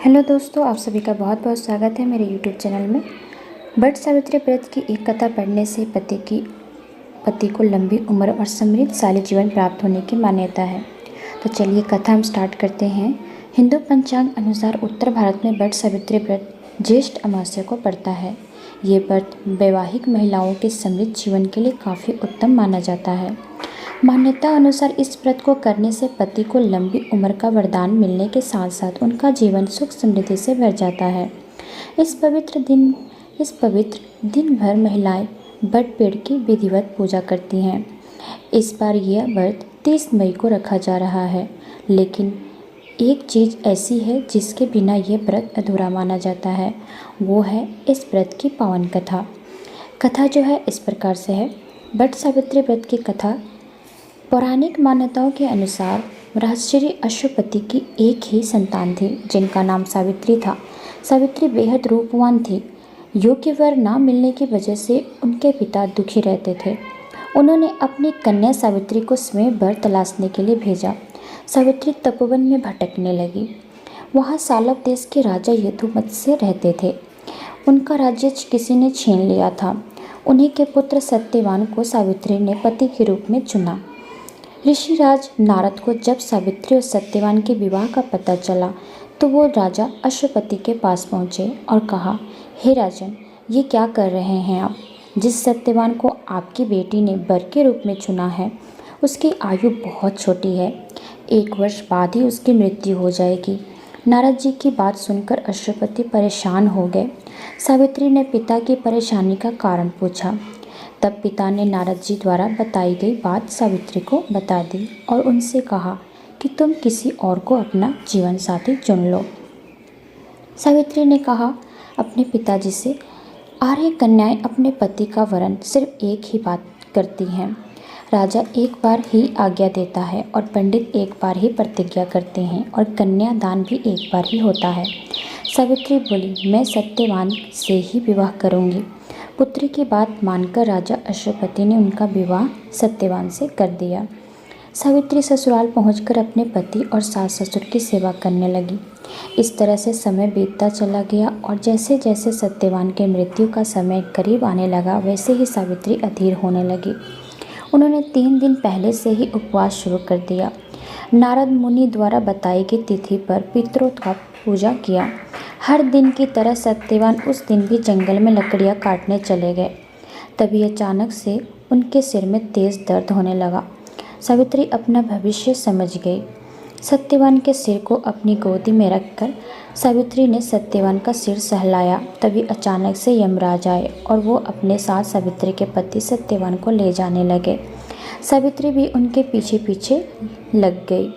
Hello दोस्तों, आप सभी का बहुत बहुत स्वागत है मेरे यूट्यूब चैनल में। वट सावित्री व्रत की एक कथा पढ़ने से पति को लंबी उम्र और समृद्धशाली जीवन प्राप्त होने की मान्यता है। तो चलिए कथा हम स्टार्ट करते हैं। हिंदू पंचांग अनुसार उत्तर भारत में वट सावित्री व्रत ज्येष्ठ अमावस्या को पड़ता है। ये व्रत वैवाहिक महिलाओं के समृद्ध जीवन के लिए काफ़ी उत्तम माना जाता है। मान्यता अनुसार इस व्रत को करने से पति को लंबी उम्र का वरदान मिलने के साथ साथ उनका जीवन सुख समृद्धि से भर जाता है। इस पवित्र दिन भर महिलाएं वट पेड़ की विधिवत पूजा करती हैं। इस बार यह व्रत 30 मई को रखा जा रहा है, लेकिन एक चीज़ ऐसी है जिसके बिना यह व्रत अधूरा माना जाता है, वो है इस व्रत की पावन कथा। कथा जो है इस प्रकार से है। वट सावित्री व्रत की कथा पौराणिक मान्यताओं के अनुसार महर्षि अश्वपति की एक ही संतान थी, जिनका नाम सावित्री था। सावित्री बेहद रूपवान थी। योग्य वर न मिलने की वजह से उनके पिता दुखी रहते थे। उन्होंने अपनी कन्या सावित्री को स्वयं वर तलाशने के लिए भेजा। सावित्री तपोवन में भटकने लगी। वहाँ सालव देश के राजा यदुवंश रहते थे। उनका राज्य किसी ने छीन लिया था। उन्हीं के पुत्र सत्यवान को सावित्री ने पति के रूप में चुना। ऋषिराज नारद को जब सावित्री और सत्यवान के विवाह का पता चला तो वो राजा अश्वपति के पास पहुँचे और कहा, हे राजन, ये क्या कर रहे हैं आप? जिस सत्यवान को आपकी बेटी ने वर के रूप में चुना है, उसकी आयु बहुत छोटी है। 1 वर्ष बाद ही उसकी मृत्यु हो जाएगी। नारद जी की बात सुनकर अश्वपति परेशान हो गए। सावित्री ने पिता की परेशानी का कारण पूछा। तब पिता ने नारद जी द्वारा बताई गई बात सावित्री को बता दी और उनसे कहा कि तुम किसी और को अपना जीवन साथी चुन लो। सावित्री ने कहा अपने पिताजी से, आर्य कन्याएं अपने पति का वरण सिर्फ एक ही बात करती हैं। राजा एक बार ही आज्ञा देता है और पंडित एक बार ही प्रतिज्ञा करते हैं और कन्यादान भी एक बार ही होता है। सावित्री बोली, मैं सत्यवान से ही विवाह करूंगी। पुत्री की बात मानकर राजा अश्वपति ने उनका विवाह सत्यवान से कर दिया। सावित्री ससुराल पहुंचकर अपने पति और सास ससुर की सेवा करने लगी। इस तरह से समय बीतता चला गया और जैसे जैसे सत्यवान के मृत्यु का समय करीब आने लगा, वैसे ही सावित्री अधीर होने लगी। उन्होंने 3 दिन पहले से ही उपवास शुरू कर दिया। नारद मुनि द्वारा बताई गई तिथि पर पितरों का पूजा किया। हर दिन की तरह सत्यवान उस दिन भी जंगल में लकड़ियाँ काटने चले गए। तभी अचानक से उनके सिर में तेज दर्द होने लगा। सावित्री अपना भविष्य समझ गई। सत्यवान के सिर को अपनी गोदी में रखकर सावित्री ने सत्यवान का सिर सहलाया। तभी अचानक से यमराज आए और वो अपने साथ सावित्री के पति सत्यवान को ले जाने लगे। सावित्री भी उनके पीछे पीछे लग गई।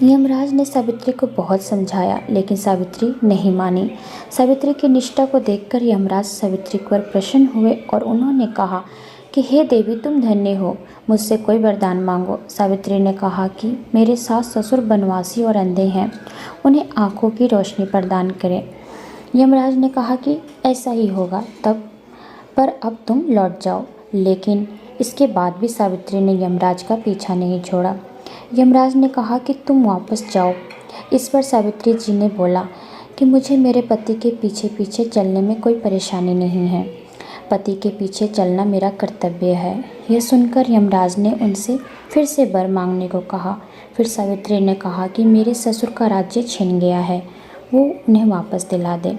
यमराज ने सावित्री को बहुत समझाया, लेकिन सावित्री नहीं मानी। सावित्री की निष्ठा को देखकर यमराज सावित्री पर प्रसन्न हुए और उन्होंने कहा कि हे देवी, तुम धन्य हो, मुझसे कोई वरदान मांगो। सावित्री ने कहा कि मेरे सास ससुर बनवासी और अंधे हैं, उन्हें आँखों की रोशनी प्रदान करें। यमराज ने कहा कि ऐसा ही होगा, पर अब तुम लौट जाओ। लेकिन इसके बाद भी सावित्री ने यमराज का पीछा नहीं छोड़ा। यमराज ने कहा कि तुम वापस जाओ। इस पर सावित्री जी ने बोला कि मुझे मेरे पति के पीछे पीछे चलने में कोई परेशानी नहीं है। पति के पीछे चलना मेरा कर्तव्य है। यह सुनकर यमराज ने उनसे फिर से वर मांगने को कहा। फिर सावित्री ने कहा कि मेरे ससुर का राज्य छिन गया है, वो उन्हें वापस दिला दे।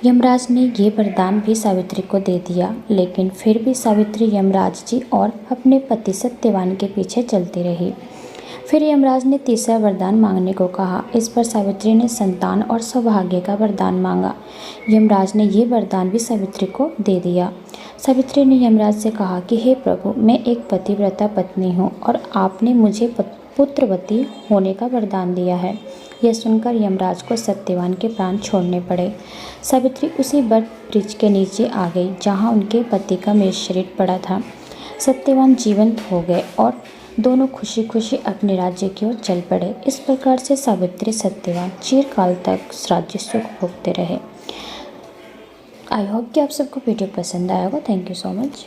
यमराज ने ये वरदान भी सावित्री को दे दिया, लेकिन फिर भी सावित्री यमराज जी और अपने पति सत्यवान के पीछे चलती रही। फिर यमराज ने तीसरा वरदान मांगने को कहा। इस पर सावित्री ने संतान और सौभाग्य का वरदान मांगा। यमराज ने ये वरदान भी सावित्री को दे दिया। सावित्री ने यमराज से कहा कि हे प्रभु, मैं एक पतिव्रता पत्नी हूँ और आपने मुझे पुत्रवती होने का वरदान दिया है। यह सुनकर यमराज को सत्यवान के प्राण छोड़ने पड़े। सावित्री उसी वट वृक्ष के नीचे आ गई जहाँ उनके पति का मृत शरीर पड़ा था। सत्यवान जीवंत हो गए और दोनों खुशी खुशी अपने राज्य की ओर चल पड़े। इस प्रकार से सावित्री सत्यवान चिरकाल तक राज्य सुख भोगते रहे। आई होप कि आप सबको वीडियो पसंद आया होगा। Thank you so much.